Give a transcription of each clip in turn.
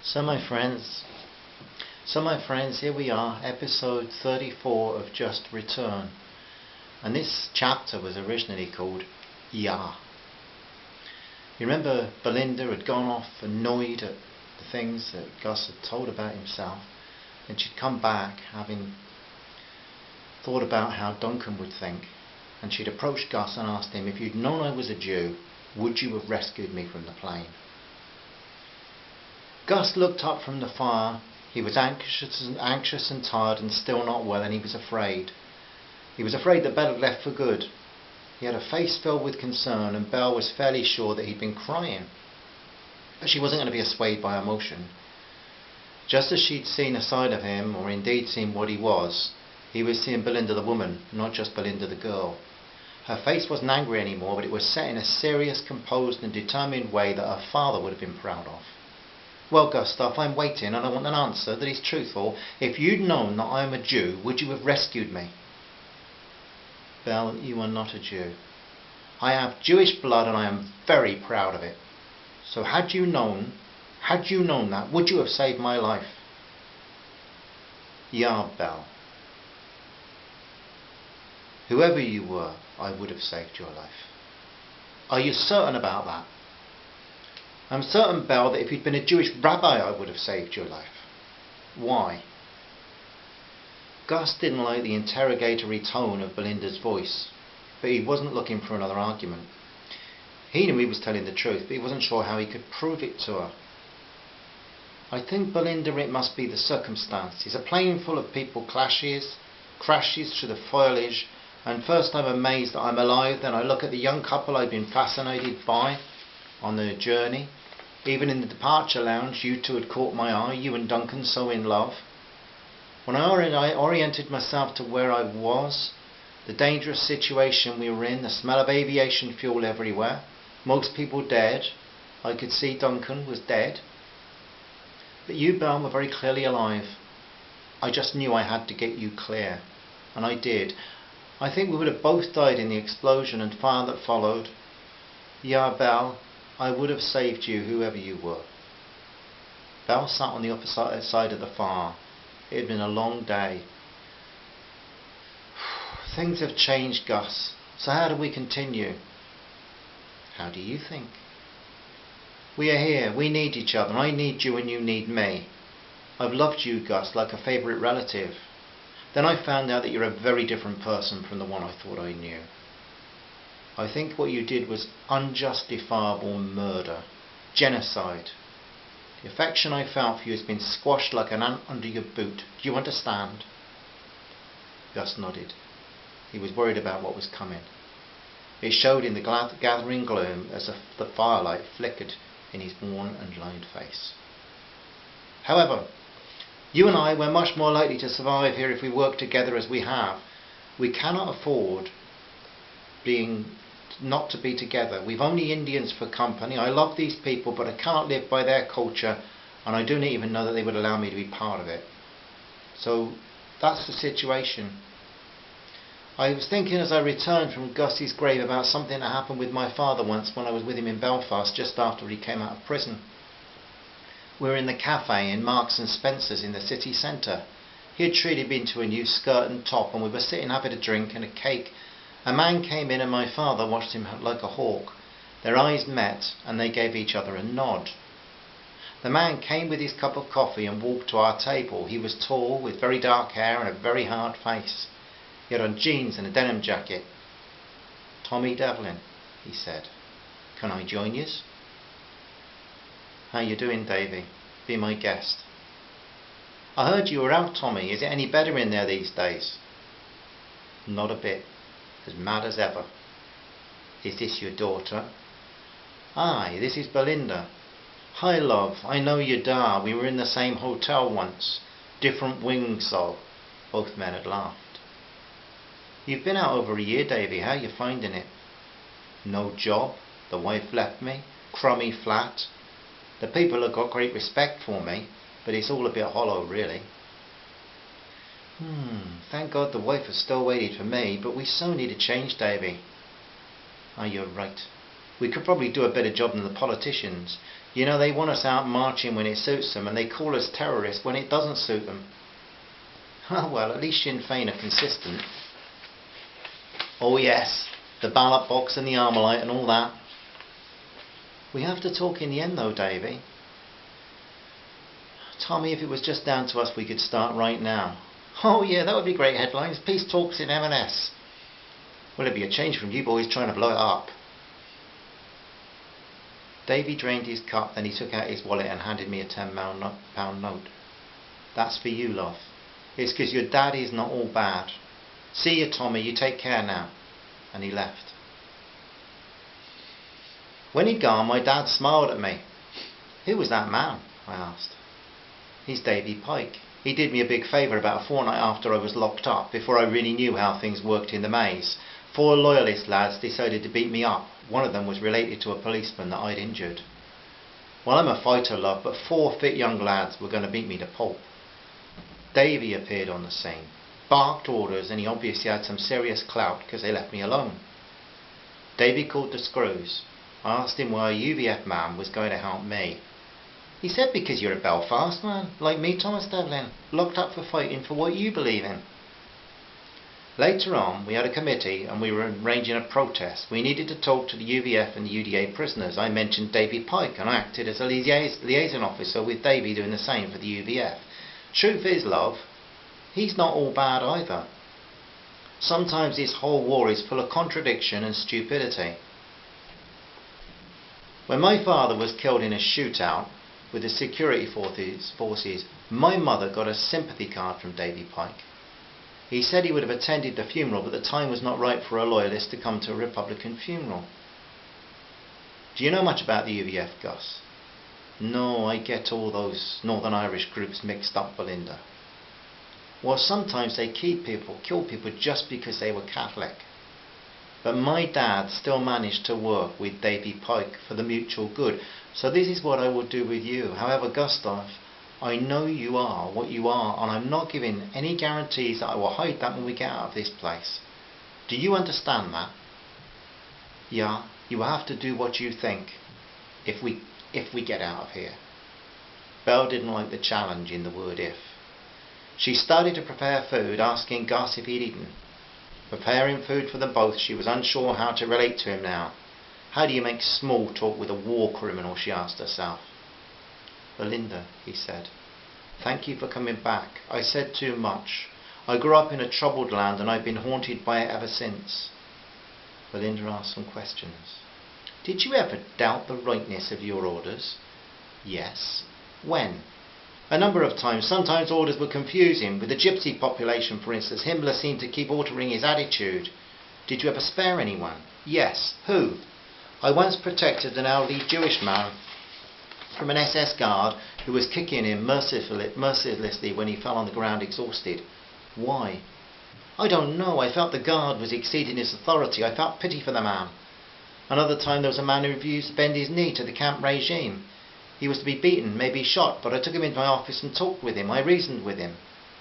So my friends, here we are, episode 34 of Just Return. And this chapter was originally called Yeah. You remember Belinda had gone off annoyed at the things that Gus had told about himself, and she'd come back having thought about how Duncan would think, and she'd approached Gus and asked him, if you'd known I was a Jew, would you have rescued me from the plane? Gus looked up from the fire. He was anxious and tired and still not well, and he was afraid. He was afraid that Belle had left for good. He had a face filled with concern, and Belle was fairly sure that he'd been crying. But she wasn't going to be swayed by emotion. Just as she'd seen a side of him, or indeed seen what he was seeing Belinda the woman, not just Belinda the girl. Her face wasn't angry anymore, but it was set in a serious, composed and determined way that her father would have been proud of. Well, Gustav, I'm waiting and I want an answer that is truthful. If you'd known that I am a Jew, would you have rescued me? Belle, you are not a Jew. I have Jewish blood and I am very proud of it. So had you known that, would you have saved my life? Yeah, Belle. Whoever you were, I would have saved your life. Are you certain about that? I'm certain, Belle, that if you'd been a Jewish rabbi, I would have saved your life. Why? Gus didn't like the interrogatory tone of Belinda's voice, but he wasn't looking for another argument. He knew he was telling the truth, but he wasn't sure how he could prove it to her. I think, Belinda, it must be the circumstances. A plane full of people crashes through the foliage, and first I'm amazed that I'm alive, then I look at the young couple I've been fascinated by on the journey. Even in the departure lounge, you two had caught my eye, you and Duncan so in love. When I oriented myself to where I was, the dangerous situation we were in, the smell of aviation fuel everywhere, most people dead. I could see Duncan was dead. But you, Belle, were very clearly alive. I just knew I had to get you clear. And I did. I think we would have both died in the explosion and fire that followed. Yeah, Belle, I would have saved you, whoever you were. Belle sat on the opposite side of the fire. It had been a long day. Things have changed, Gus. So how do we continue? How do you think? We are here. We need each other. I need you and you need me. I've loved you, Gus, like a favourite relative. Then I found out that you're a very different person from the one I thought I knew. I think what you did was unjustifiable murder, genocide. The affection I felt for you has been squashed like an ant under your boot. Do you understand? Gus nodded. He was worried about what was coming. It showed in the gathering gloom as the firelight flickered in his worn and lined face. However, you and I were much more likely to survive here if we work together as we have. We cannot afford not to be together. We've only Indians for company. I love these people, but I cannot live by their culture, and I don't even know that they would allow me to be part of it. So that's the situation. I was thinking as I returned from Gus's grave about something that happened with my father once when I was with him in Belfast just after he came out of prison. We were in the cafe in Marks and Spencer's in the city centre. He had treated me to a new skirt and top, and we were sitting having a drink and a cake. A man came in and my father watched him like a hawk. Their eyes met and they gave each other a nod. The man came with his cup of coffee and walked to our table. He was tall, with very dark hair and a very hard face. He had on jeans and a denim jacket. "Tommy Devlin," he said. "Can I join yous?" "How you doing, Davy? Be my guest." "I heard you were out, Tommy. Is it any better in there these days?" "Not a bit. As mad as ever." "Is this your daughter?" "Aye, this is Belinda." "Hi, love. I know you da. We were in the same hotel once. Different wings, though." Both men had laughed. "You've been out over a year, Davy. How you finding it?" "No job. The wife left me. Crummy flat. The people have got great respect for me, but it's all a bit hollow, really." Thank God the wife has still waited for me, but we so need a change, Davy." "Ah, you're right. We could probably do a better job than the politicians. You know, they want us out marching when it suits them, and they call us terrorists when it doesn't suit them. Oh well, at least Sinn Féin are consistent. Oh yes, the ballot box and the Armalite and all that. We have to talk in the end though, Davy. Tommy, if it was just down to us, we could start right now. Oh yeah, that would be great headlines. Peace talks in M&S. Well, it'd be a change from you boys trying to blow it up. Davy drained his cup, then he took out his wallet and handed me a £10 note. That's for you, love. It's because your daddy's not all bad. See you, Tommy. You take care now. And he left. When he'd gone, my dad smiled at me. Who was that man? I asked. He's Davy Pike. He did me a big favour about a fortnight after I was locked up, before I really knew how things worked in the maze. 4 loyalist lads decided to beat me up. One of them was related to a policeman that I'd injured. Well, I'm a fighter, love, but 4 fit young lads were going to beat me to pulp. Davy appeared on the scene, barked orders, and he obviously had some serious clout because they left me alone. Davy called the screws. I asked him why a UVF man was going to help me. He said, because you're a Belfast man, like me, Thomas Devlin, locked up for fighting for what you believe in. Later on, we had a committee and we were arranging a protest. We needed to talk to the UVF and the UDA prisoners. I mentioned Davy Pike and I acted as a liaison officer with Davy doing the same for the UVF. Truth is, love, he's not all bad either. Sometimes this whole war is full of contradiction and stupidity. When my father was killed in a shootout with the security forces, my mother got a sympathy card from Davy Pike. He said he would have attended the funeral, but the time was not right for a loyalist to come to a Republican funeral. Do you know much about the UVF, Gus? No, I get all those Northern Irish groups mixed up, Belinda. Well, sometimes they kill people just because they were Catholic. But my dad still managed to work with Davy Pike for the mutual good. So this is what I will do with you. However, Gustav, I know you are what you are, and I'm not giving any guarantees that I will hide that when we get out of this place. Do you understand that? Yeah, you will have to do what you think if we get out of here. Belle didn't like the challenge in the word if. She started to prepare food, asking Gus if he'd eaten. Preparing food for them both, she was unsure how to relate to him now. How do you make small talk with a war criminal, she asked herself. Belinda, he said, thank you for coming back. I said too much. I grew up in a troubled land and I've been haunted by it ever since. Belinda asked some questions. Did you ever doubt the rightness of your orders? Yes. When? A number of times. Sometimes orders were confusing. With the gypsy population, for instance, Himmler seemed to keep altering his attitude. Did you ever spare anyone? Yes. Who? I once protected an elderly Jewish man from an SS guard who was kicking him mercilessly when he fell on the ground exhausted. Why? I don't know. I felt the guard was exceeding his authority. I felt pity for the man. Another time there was a man who refused to bend his knee to the camp regime. He was to be beaten, maybe shot, but I took him into my office and talked with him. I reasoned with him.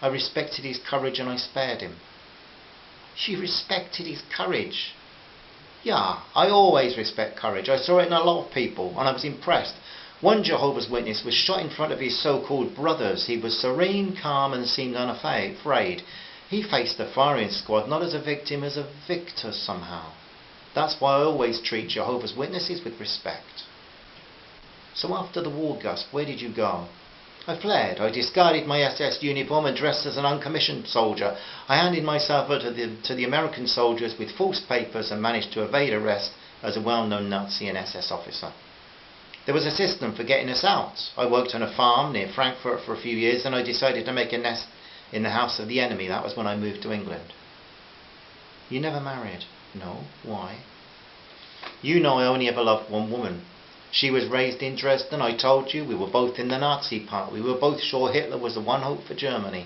I respected his courage and I spared him. She respected his courage. Yeah, I always respect courage. I saw it in a lot of people and I was impressed. One Jehovah's Witness was shot in front of his so-called brothers. He was serene, calm and seemed unafraid. He faced the firing squad not as a victim, as a victor somehow. That's why I always treat Jehovah's Witnesses with respect. So after the war, Gus, where did you go? I fled. I discarded my SS uniform and dressed as an uncommissioned soldier. I handed myself over to the American soldiers with false papers and managed to evade arrest as a well-known Nazi and SS officer. There was a system for getting us out. I worked on a farm near Frankfurt for a few years and I decided to make a nest in the house of the enemy. That was when I moved to England. You never married? No. Why? You know I only ever loved one woman. She was raised in Dresden, I told you. We were both in the Nazi party. We were both sure Hitler was the one hope for Germany.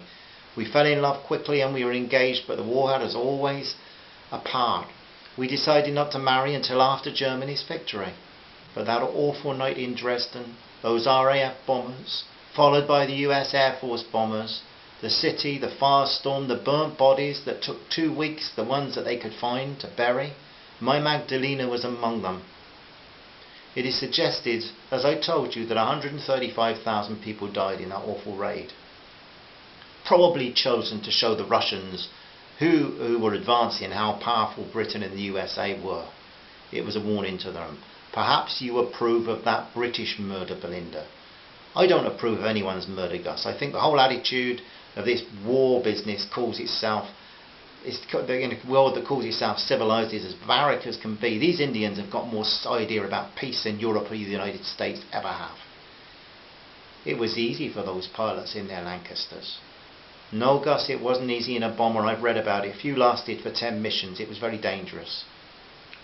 We fell in love quickly and we were engaged, but the war had us always apart. We decided not to marry until after Germany's victory. But that awful night in Dresden, those RAF bombers, followed by the US Air Force bombers, the city, the firestorm, the burnt bodies that took 2 weeks, the ones that they could find to bury, my Magdalena was among them. It is suggested, as I told you, that 135,000 people died in that awful raid. Probably chosen to show the Russians who were advancing how powerful Britain and the USA were. It was a warning to them. Perhaps you approve of that British murder, Belinda. I don't approve of anyone's murder, Gus. I think the whole attitude of this war business calls itself, in a world that calls itself civilized, is as barbaric as can be. These Indians have got more idea about peace than Europe or the United States ever have. It was easy for those pilots in their Lancasters. No, Gus, it wasn't easy in a bomber. I've read about it. If you lasted for 10 missions, it was very dangerous.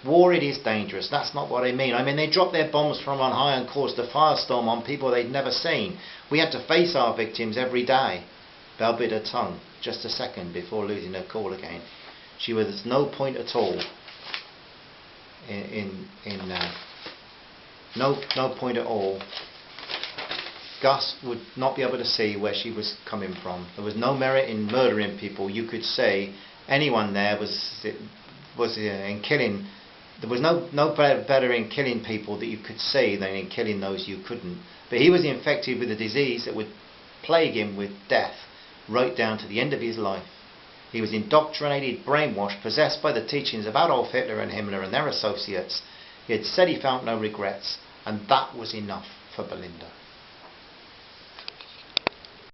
War, it is dangerous. That's not what I mean. I mean, they dropped their bombs from on high and caused a firestorm on people they'd never seen. We had to face our victims every day. Belle bit her tongue just a second before losing her cool again. She was no point at all no point at all. Gus would not be able to see where she was coming from. There was no merit in murdering people. You could say anyone there was in killing. There was no better in killing people that you could see than in killing those you couldn't. But he was infected with a disease that would plague him with death right down to the end of his life. He was indoctrinated, brainwashed, possessed by the teachings of Adolf Hitler and Himmler and their associates. He had said he felt no regrets, and that was enough for Belinda.